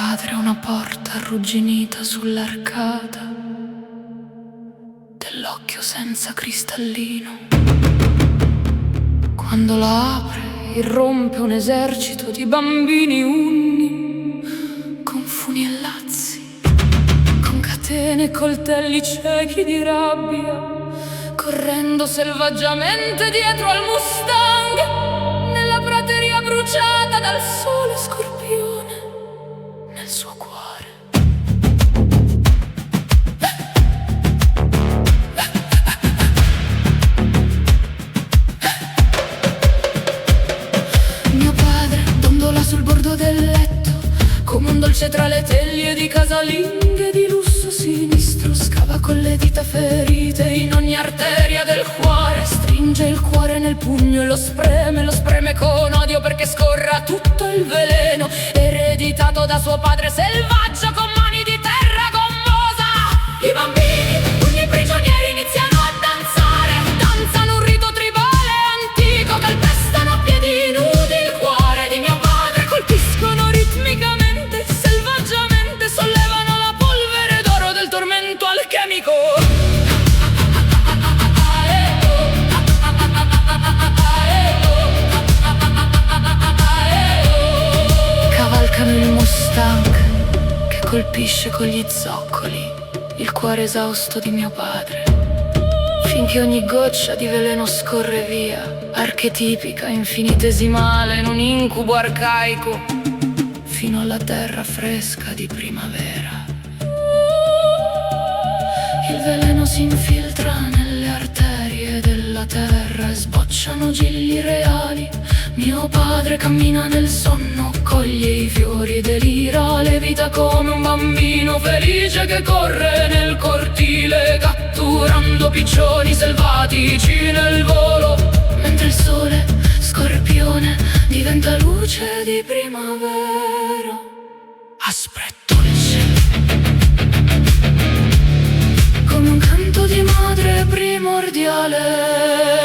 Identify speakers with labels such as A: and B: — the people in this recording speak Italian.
A: padre è una porta arrugginita sull'arcata dell'occhio senza cristallino. Quando la apre irrompe un esercito di bambini unni, con funi e lazzi, con catene e coltelli ciechi di rabbia, correndo selvaggiamente dietro al Mustang, nella prateria bruciata dal sole scorpione nel suo cuore. Mio padre dondola sul bordo del letto, come un dolce tra le teglie di casalinghe di lusso sinistro. Scava con le dita ferite in ogni arteria del cuore, stringe il cuore nel pugno e lo spreme con odio, perché scorra tutto il veleno ereditato da suo padre selvaggio con mani di terra gommosa. I bambini, pugni prigionieri, iniziano a danzare, danzano un rito tribale antico, calpestano a piedi nudi il cuore di mio padre, colpiscono ritmicamente, selvaggiamente, sollevano la polvere d'oro del tormento alchemico. Cavalcano il Mustang che colpisce con gli zoccoli il cuore esausto di mio padre, finché ogni goccia di veleno scorre via, archetipica, infinitesimale, in un incubo arcaico, fino alla terra fresca di primavera. Il veleno si infiltra nelle arterie della terra e sbocciano gigli reali. Mio padre cammina nel sonno, coglie i fiori e delira, levita come un bambino felice che corre nel cortile, catturando piccioni selvatici nel volo, mentre il sole scorpione diventa luce di primavera, aspra e dolce, come un canto di madre primordiale.